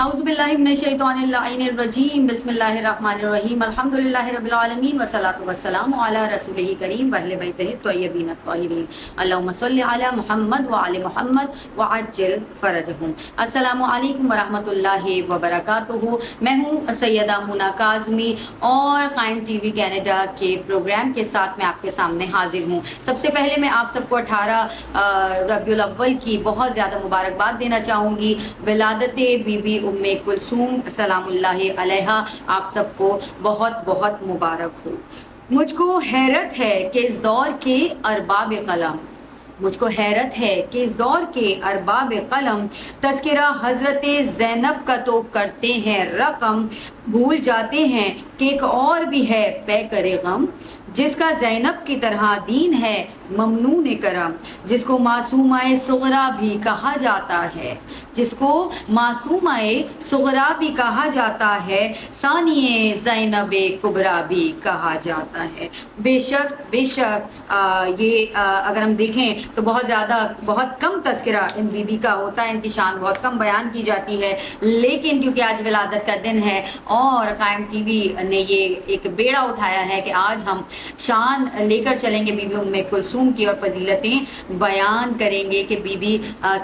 اعوذ باللہ من الشیطان اللعین الرجیم بسم اللہ الرحمن الرحیم الحمدللہ رب العالمین والصلاة والسلام علی رسولہ کریم واہل بیتہ الطیبین الطاہرین اللہم صلی علی محمد وعلی محمد وعجل فرجہم۔ السلام علیکم ورحمۃ اللہ وبرکاتہ۔ میں ہوں سیدہ مونا کاظمی اور قائم ٹی وی کینیڈا کے پروگرام کے ساتھ میں آپ کے سامنے حاضر ہوں۔ سب سے پہلے میں آپ سب کو 18 ربیع الاول کی بہت زیادہ مبارکباد دینا چاہوں گی۔ ولادت بی بی ام کلثوم سلام اللہ علیہا آپ سب کو بہت بہت مبارک ہو۔ مجھ کو حیرت ہے کہ اس دور کے ارباب قلم تذکرہ حضرت زینب کا تو کرتے ہیں رقم، بھول جاتے ہیں کہ ایک اور بھی ہے پیکر غم، جس کا زینب کی طرح دین ہے ممنون کرم، جس کو معصومہ صغرا بھی کہا جاتا ہے ثانی زینب کبریٰ بھی کہا جاتا ہے۔ بے شک یہ اگر ہم دیکھیں تو بہت کم تذکرہ ان بی بی کا ہوتا ہے، ان کی شان بہت کم بیان کی جاتی ہے، لیکن کیونکہ آج ولادت کا دن ہے اور قائم ٹی وی نے یہ ایک بیڑا اٹھایا ہے کہ آج ہم شان لے کر چلیں گے بی بی ام کلثوم کی اور فضیلتیں بیان کریں گے کہ بی بی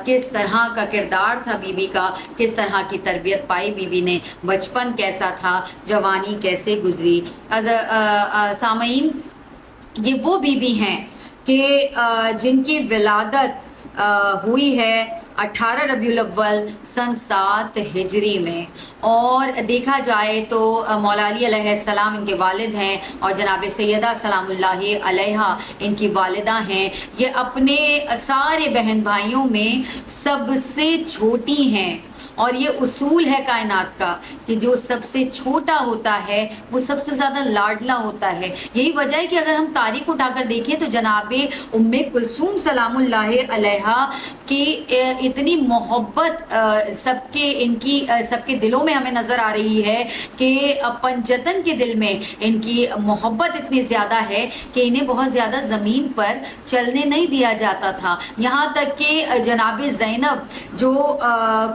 کس طرح کا کردار تھا، بی بی کا کس طرح کی تربیت پائی، بی بی نے بچپن کیسا تھا، جوانی کیسے گزری۔ سامعین، یہ وہ بی بی ہیں کہ جن کی ولادت ہوئی ہے 18 ربیع الاول سن 7 ہجری میں، اور دیکھا جائے تو مولا علی علیہ السلام ان کے والد ہیں اور جناب سیدہ سلام اللہ علیہا ان کی والدہ ہیں۔ یہ اپنے سارے بہن بھائیوں میں سب سے چھوٹی ہیں، اور یہ اصول ہے کائنات کا کہ جو سب سے چھوٹا ہوتا ہے وہ سب سے زیادہ لاڈلا ہوتا ہے۔ یہی وجہ ہے کہ اگر ہم تاریخ اٹھا کر دیکھیں تو جناب ام کلثوم سلام اللہ علیہا کی اتنی محبت سب کے دلوں میں ہمیں نظر آ رہی ہے کہ پنجتن کے دل میں ان کی محبت اتنی زیادہ ہے کہ انہیں بہت زیادہ زمین پر چلنے نہیں دیا جاتا تھا، یہاں تک کہ جناب زینب جو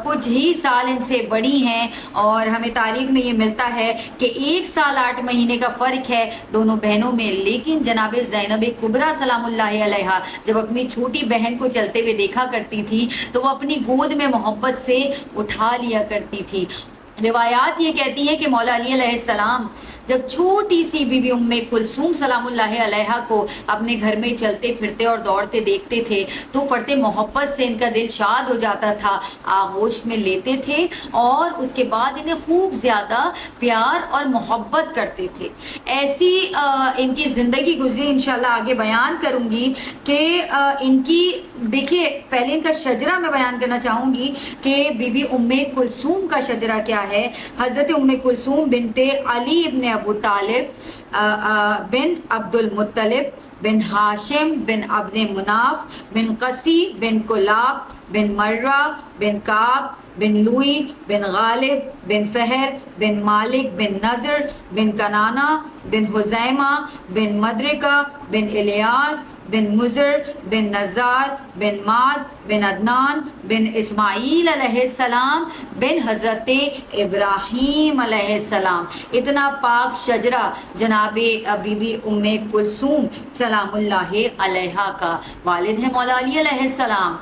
کچھ ہی سال ان سے بڑی ہیں، اور ہمیں تاریخ میں یہ ملتا ہے کہ 1 سال 8 مہینے کا فرق ہے دونوں بہنوں میں، لیکن جناب زینب کبریٰ سلام اللہ علیہا جب اپنی چھوٹی بہن کو چلتے ہوئے دیکھا کرتی تھی تو وہ اپنی گود میں محبت سے اٹھا لیا کرتی تھی۔ روایات یہ کہتی ہیں کہ مولا علی علیہ السلام جب چھوٹی سی بی بی ام کلثوم سلام اللہ علیہا کو اپنے گھر میں چلتے پھرتے اور دوڑتے دیکھتے تھے تو فرط محبت سے ان کا دل شاد ہو جاتا تھا، آغوش میں لیتے تھے اور اس کے بعد انہیں خوب زیادہ پیار اور محبت کرتے تھے۔ ایسی ان کی زندگی گزری، انشاءاللہ آگے بیان کروں گی کہ ان کی دیکھیے پہلے ان کا شجرہ میں بیان کرنا چاہوں گی کہ بی بی ام کلثوم کا شجرہ کیا ہے۔ حضرت ام کلثوم بنت علی ابن ابو طالب بن عبد المطلب بن ہاشم بن عبد مناف بن قسی بن کلاب بن مرہ بن کعب بن لوئی بن غالب بن فہر بن مالک بن نضر بن کنانہ بن حزیمہ بن مدرکہ بن الیاس بن مزر بن نزار بن ماد بن عدنان بن اسماعیل علیہ السلام بن حضرت ابراہیم علیہ السلام۔ اتنا پاک شجرہ جناب بی بی ام کلثوم سلام اللہ علیہا کا۔ والد ہیں مولا علی علیہ السلام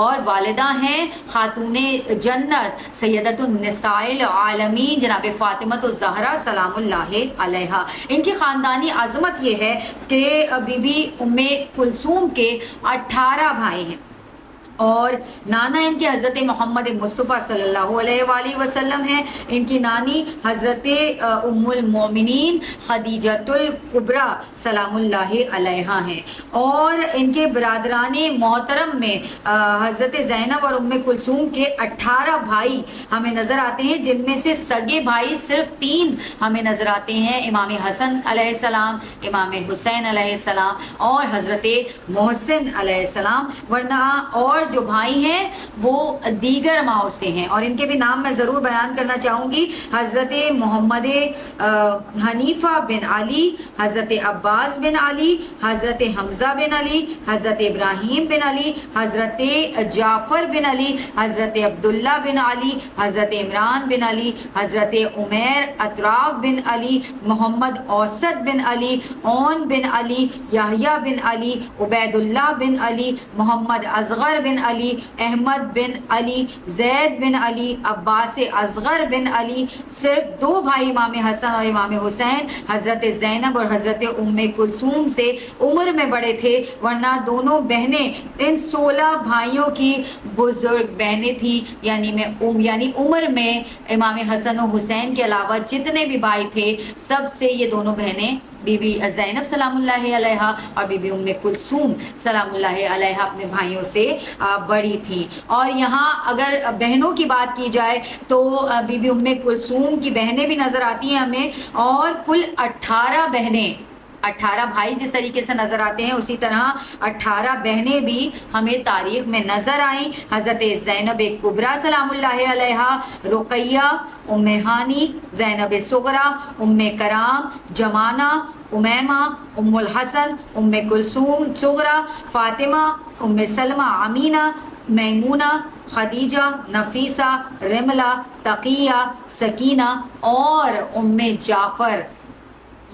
اور والدہ ہیں خاتون جنت سیدۃ النساء العالمین جناب فاطمہ الزہرا سلام اللہ علیہا۔ ان کی خاندانی عظمت یہ ہے کہ بی بی ام کلثوم کے 18 بھائی ہیں اور نانا ان کے حضرت محمد مصطفیٰ صلی اللہ علیہ وآلہ وسلم ہیں، ان کی نانی حضرت ام المومنین خدیجۃ الکبریٰ سلام اللہ علیہا ہیں، اور ان کے برادران محترم میں حضرت زینب اور ام کلثوم کے 18 بھائی ہمیں نظر آتے ہیں، جن میں سے سگے بھائی صرف 3 ہمیں نظر آتے ہیں، امام حسن علیہ السلام، امام حسین علیہ السلام اور حضرت محسن علیہ السلام، ورنہ اور اور جو بھائی ہیں وہ دیگر ماؤں سے ہیں، اور ان کے بھی نام میں ضرور بیان کرنا چاہوں گی۔ حضرت محمد حنیفہ بن علی، حضرت عباس بن علی، حضرت حمزہ بن علی، حضرت ابراہیم بن علی، حضرت جعفر بن علی، حضرت عبداللہ بن علی، حضرت عمران بن علی، حضرت عمیر اطراف بن علی، محمد اوسط بن علی، اون بن علی، یحییٰ بن علی، عبید اللہ بن علی، محمد اصغر بن علی، احمد بن علی، زید بن علی، عباس اصغر بن علی۔ صرف دو بھائی امام حسن اور امام حسین حضرت زینب اور حضرت ام کلثوم سے عمر میں بڑے تھے، ورنہ دونوں بہنیں ان 16 بھائیوں کی بزرگ بہنیں تھیں، یعنی عمر میں امام حسن و حسین کے علاوہ جتنے بھی بھائی تھے سب سے یہ دونوں بہنیں بی بی زینب سلام اللہ علیہا اور بی بی ام کلثوم سلام اللہ علیہا اپنے بھائیوں سے بڑی تھیں۔ اور یہاں اگر بہنوں کی بات کی جائے تو بی بی ام کلثوم کی بہنیں بھی نظر آتی ہیں ہمیں، اور کل 18 بہنیں، 18 بھائی جس طریقے سے نظر آتے ہیں اسی طرح 18 بہنیں بھی ہمیں تاریخ میں نظر آئیں۔ حضرت زینب کبریٰ سلام اللہ علیہا، رقیہ، ام ہانی، زینب صغریٰ، ام کرام، جمانہ، امیمہ، ام الحسن، ام کلثوم صغریٰ، فاطمہ، ام سلمہ امینہ، میمونہ، خدیجہ، نفیسہ، رملہ، تقیہ، سکینہ اور ام جعفر،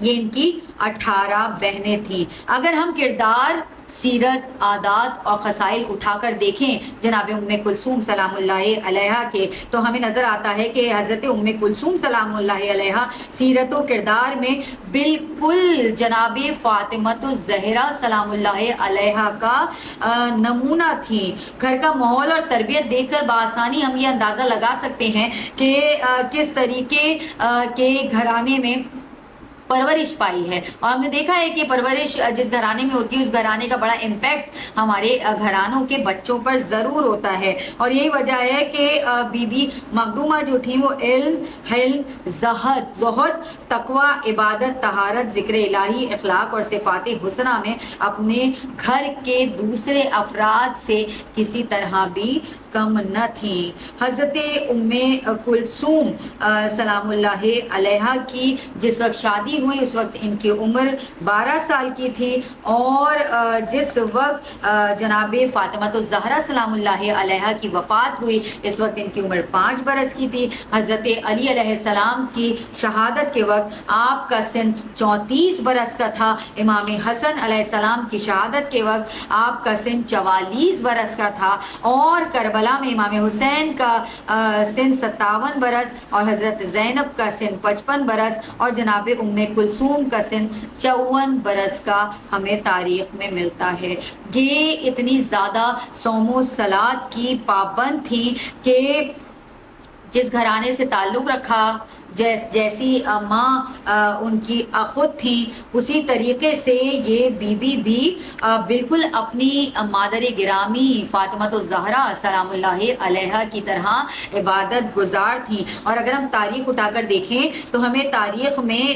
یہ ان کی 18 بہنیں تھیں۔ اگر ہم کردار، سیرت، عادات اور خصائل اٹھا کر دیکھیں جناب ام کلثوم سلام اللہ علیہا کے، تو ہمیں نظر آتا ہے کہ حضرت ام کلثوم سلام اللہ علیہا سیرت و کردار میں بالکل جناب فاطمۃ الزہرا سلام اللہ علیہا کا نمونہ تھیں۔ گھر کا ماحول اور تربیت دیکھ کر بآسانی ہم یہ اندازہ لگا سکتے ہیں کہ کس طریقے کے گھرانے میں پرورش پائی ہے، اور ہم نے دیکھا ہے کہ پرورش جس گھرانے میں ہوتی ہے اس گھرانے کا بڑا امپیکٹ ہمارے گھرانوں کے بچوں پر ضرور ہوتا ہے، اور یہی وجہ ہے کہ بی بی مخدومہ جو تھیں وہ علم، حلم، زہد، تقوی، عبادت، طہارت، ذکر الہی، اخلاق اور صفات حسنہ میں اپنے گھر کے دوسرے افراد سے کسی طرح بھی کم نہ تھیں۔ حضرت ام کلثوم سلام اللہ علیہا کی جس وقت شادی ہوئی اس وقت ان کی عمر 12 سال کی تھی، اور جس وقت جناب فاطمۃ الزہرا سلام اللہ علیہا کی وفات ہوئی اس وقت ان کی عمر 5 برس کی تھی۔ حضرت علی علیہ السلام کی شہادت کے وقت آپ کا سن 34 برس کا تھا، امام حسن علیہ السلام کی شہادت کے وقت آپ کا سن 44 برس کا تھا، اور کربلا میں امام حسین کا سن 57 برس اور حضرت زینب کا سن 55 برس اور جناب ام کلثوم کا سن 54 برس کا ہمیں تاریخ میں ملتا ہے۔ یہ اتنی زیادہ صوم و صلات کی پابند تھی کہ جس گھرانے سے تعلق رکھا، جیسی ماں ان کی خود تھیں اسی طریقے سے یہ بی بی بھی بالکل اپنی مادر گرامی فاطمۃ الزہرا سلام اللہ علیہا کی طرح عبادت گزار تھیں۔ اور اگر ہم تاریخ اٹھا کر دیکھیں تو ہمیں تاریخ میں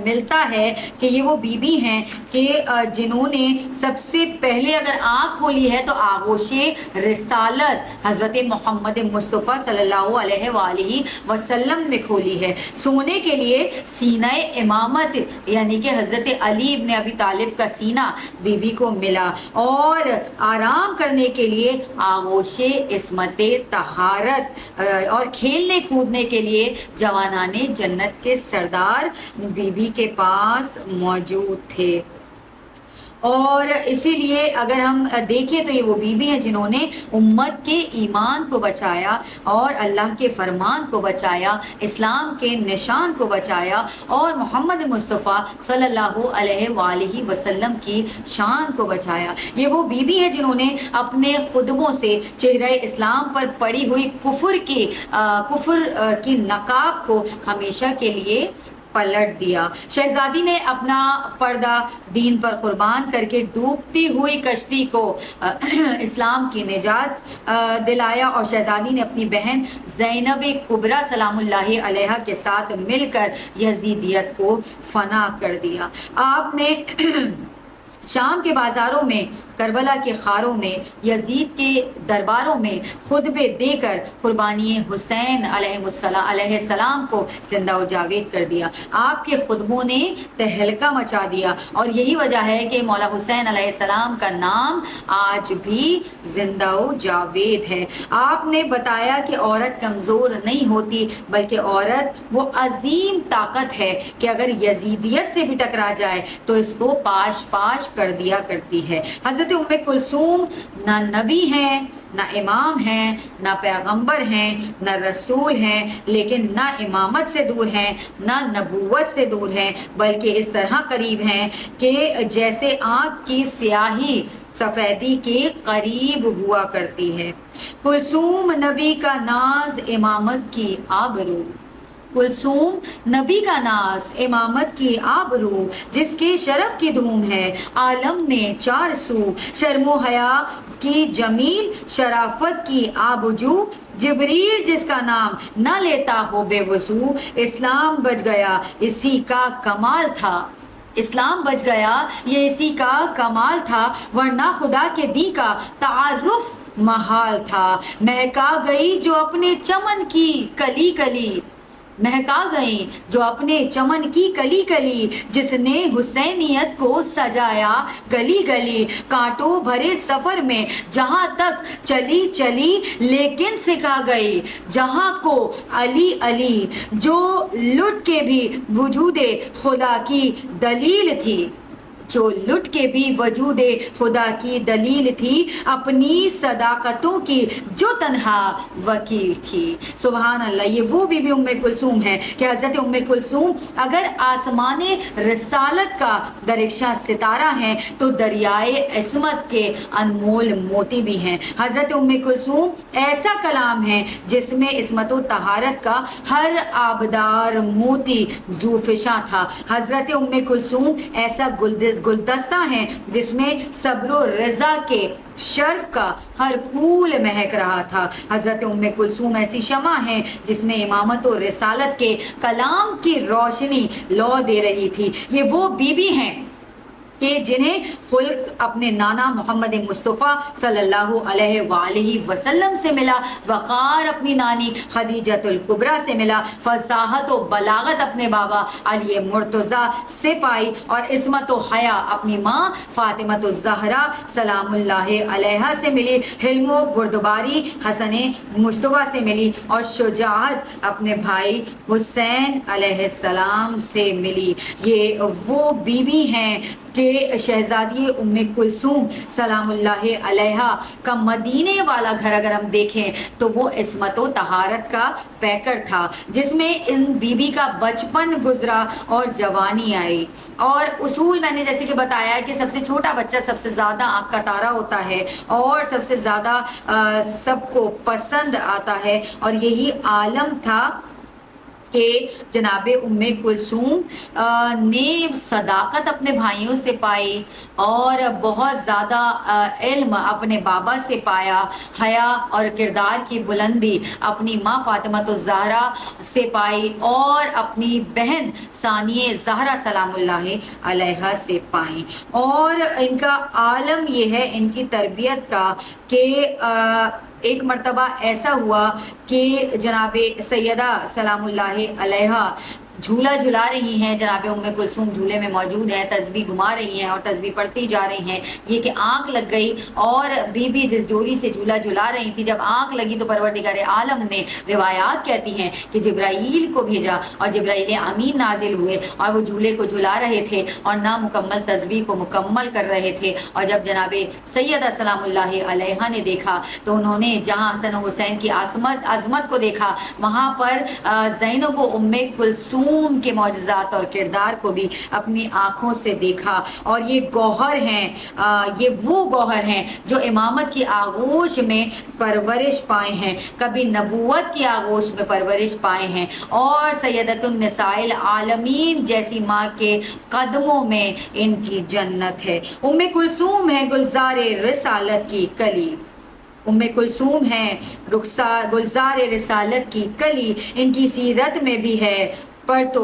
ملتا ہے کہ یہ وہ بی بی ہیں کہ جنہوں نے سب سے پہلے اگر آنکھ کھولی ہے تو آغوش رسالت حضرت محمد مصطفیٰ صلی اللہ علیہ وآلہ وسلم میں کھولی ہے۔ سونے کے لیے سینہ امامت یعنی کہ حضرت علی ابن ابی طالب کا سینہ بی بی کو ملا، اور آرام کرنے کے لیے آغوش عصمت طہارت، اور کھیلنے کودنے کے لیے جوانان جنت کے سردار بی بی کے پاس موجود تھے۔ اور اسی لیے اگر ہم دیکھیں تو یہ وہ بی بی ہیں جنہوں نے امت کے ایمان کو بچایا اور اللہ کے فرمان کو بچایا، اسلام کے نشان کو بچایا اور محمد مصطفیٰ صلی اللہ علیہ وآلہ وسلم کی شان کو بچایا۔ یہ وہ بی بی ہیں جنہوں نے اپنے خدموں سے چہرہ اسلام پر پڑی ہوئی کفر کی نقاب کو ہمیشہ کے لیے پلٹ دیا۔ شہزادی نے اپنا پردہ دین پر قربان کر کے ڈوبتی ہوئی کشتی کو اسلام کی نجات دلایا، اور شہزادی نے اپنی بہن زینب کبریٰ سلام اللہ علیہا کے ساتھ مل کر یزیدیت کو فنا کر دیا۔ آپ نے شام کے بازاروں میں کربلا کے خاروں میں یزید کے درباروں میں خطبے دے کر قربانی حسین علیہ السلام کو زندہ و جاوید کر دیا۔ آپ کے خطبوں نے تہلکہ مچا دیا، اور یہی وجہ ہے کہ مولا حسین علیہ السلام کا نام آج بھی زندہ و جاوید ہے۔ آپ نے بتایا کہ عورت کمزور نہیں ہوتی، بلکہ عورت وہ عظیم طاقت ہے کہ اگر یزیدیت سے بھی ٹکرا جائے تو اس کو پاش پاش کر دیا کرتی ہے۔ حضرت ام کلثوم نہ نبی ہیں، نہ امام ہیں، نہ پیغمبر ہیں، نہ رسول ہیں، لیکن نہ امامت سے دور ہیں، نہ نبوت سے دور ہیں، بلکہ اس طرح قریب ہیں کہ جیسے آنکھ کی سیاہی سفیدی کے قریب ہوا کرتی ہے۔ کلثوم نبی کا ناز، امامت کی آبرو، کلثوم نبی کا ناز، امامت کی آبرو، جس کے شرف کی دھوم ہے عالم میں چار سو، شرم و حیا کی جمیل، شرافت کی آبجو، جبریل جس کا نام نہ لیتا ہو بے وضو، اسلام بچ گیا اسی کا کمال تھا، اسلام بچ گیا یہ اسی کا کمال تھا، ورنہ خدا کے دی کا تعارف محال تھا۔ مہکا گئی جو اپنے چمن کی کلی کلی، مہکا گئی جو اپنے چمن کی کلی کلی، جس نے حسینیت کو سجایا گلی گلی، کانٹوں بھرے سفر میں جہاں تک چلی چلی لیکن سکھا گئی، جہاں کو علی علی جو لٹ کے بھی وجود خدا کی دلیل تھی، جو لٹ کے بھی وجود خدا کی دلیل تھی، اپنی صداقتوں کی جو تنہا وکیل تھی۔ سبحان اللہ، یہ وہ بی بی ام کلثوم ہے کہ حضرت ام کلثوم اگر آسمان رسالت کا درخشاں ستارہ ہیں تو دریائے عصمت کے انمول موتی بھی ہیں۔ حضرت ام کلثوم ایسا کلام ہے جس میں عصمت و طہارت کا ہر آبدار موتی ذوفشاں تھا۔ حضرت ام کلثوم ایسا گلدستہ ہیں جس میں صبر و رضا کے شرف کا ہر پھول مہک رہا تھا۔ حضرت ام کلثوم ایسی شمع ہیں جس میں امامت و رسالت کے کلام کی روشنی لو دے رہی تھی۔ یہ وہ بی بی ہیں کہ جنہیں خلق اپنے نانا محمد مصطفیٰ صلی اللہ علیہ وآلہ وسلم سے ملا، وقار اپنی نانی خدیجۃ الکبریٰ سے ملا، فصاحت و بلاغت اپنے بابا علی مرتضیٰ سے پائی، اور عصمت و حیا اپنی ماں فاطمۃ الزہرا سلام اللہ علیہا سے ملی، حلم و بردباری حسن مجتبیٰ سے ملی، اور شجاعت اپنے بھائی حسین علیہ السلام سے ملی۔ یہ وہ بی بی ہیں کہ شہزادی ام کلثوم سلام اللہ علیہا کا مدینے والا گھر اگر ہم دیکھیں تو وہ عصمت و طہارت کا پیکر تھا، جس میں ان بی بی کا بچپن گزرا اور جوانی آئی۔ اور اصول میں نے جیسے کہ بتایا کہ سب سے چھوٹا بچہ سب سے زیادہ آنکھ کا تارا ہوتا ہے اور سب سے زیادہ سب کو پسند آتا ہے، اور یہی عالم تھا کہ جناب ام کلثوم نے صداقت اپنے بھائیوں سے پائی اور بہت زیادہ علم اپنے بابا سے پایا، حیا اور کردار کی بلندی اپنی ماں فاطمۃ الزہرا سے پائی، اور اپنی بہن ثانیہ زہرا سلام اللہ علیہا سے پائیں۔ اور ان کا عالم یہ ہے ان کی تربیت کا کہ ایک مرتبہ ایسا ہوا کہ جناب سیدہ سلام اللہ علیہا جھولا جھلا رہی ہیں، جناب ام کلثوم جھولے میں موجود ہیں، تسبیح گھما رہی ہیں اور تسبیح پڑھتی جا رہی ہیں۔ یہ کہ آنکھ لگ گئی، اور بی بی جس ڈوری سے جھولا جھلا رہی تھی، جب آنکھ لگی تو پروردگار عالم نے، روایات کہتی ہیں کہ جبرائیل کو بھیجا اور جبرائیل امین نازل ہوئے اور وہ جھولے کو جھلا رہے تھے اور نامکمل تسبیح کو مکمل کر رہے تھے۔ اور جب جناب سیدہ سلام اللہ علیہا نے دیکھا تو انہوں نے جہاں حسن و حسین کی عظمت کو دیکھا، وہاں پر زینب و ام کلثوم کے معجزات اور کردار کو بھی اپنی آنکھوں سے دیکھا۔ اور یہ گوہر ہیں، یہ وہ گوہر ہیں جو امامت کی آغوش میں پرورش پائے ہیں، کبھی نبوت کی آغوش میں پرورش پائے ہیں، اور سیدۃ النساء العالمین جیسی ماں کے قدموں میں ان کی جنت ہے۔ ام کلثوم ہے گلزار رسالت کی کلی، ام کلثوم ہے گلزار رسالت کی کلی، ان کی سیرت میں بھی ہے پر تو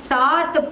7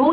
2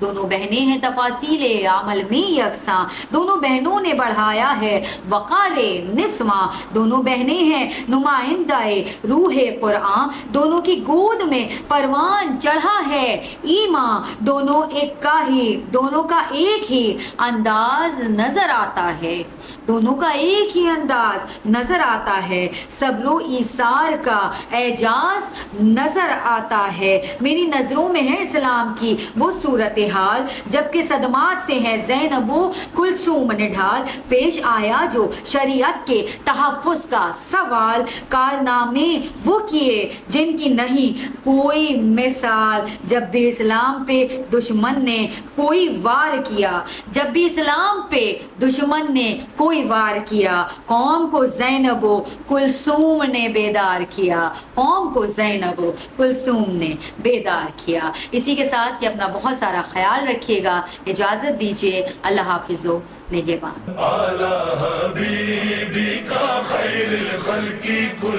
دونوں بہنیں ہیں تفاصیل عمل میں یکساں، دونوں بہنوں نے بڑھایا ہے وقار نسواں، دونوں بہنیں ہیں نمائندہ روح قرآن، دونوں کی گود میں پروان چڑھا ہے ایمان، دونوں کا ایک ہی انداز نظر آتا ہے، دونوں کا ایک ہی انداز نظر آتا ہے، صبر و ایثار کا اعجاز نظر آتا ہے، میری نظروں میں ہے اسلام کی وہ صورتحال، جبکہ صدمات سے ہے زینب و کلثوم نڈھال، پیش آیا جو شریعت کے تحفظ کا سوال، کارنامے وہ کیے جن کی نہیں کوئی مثال، جب بھی اسلام پہ دشمن نے کوئی وار کیا، جب بھی اسلام پہ دشمن نے کوئی وار کیا، قوم کو زینب و کلثوم نے بیدار کیا، قوم کو زینب و کلثوم نے بیدار کیا۔ اسی کے ساتھ کہ اپنا بہت سارا خیال رکھیے گا، اجازت دیجیے، اللہ حافظ و نگہبان۔ اعلی حبیبی کا خیر الخلق کل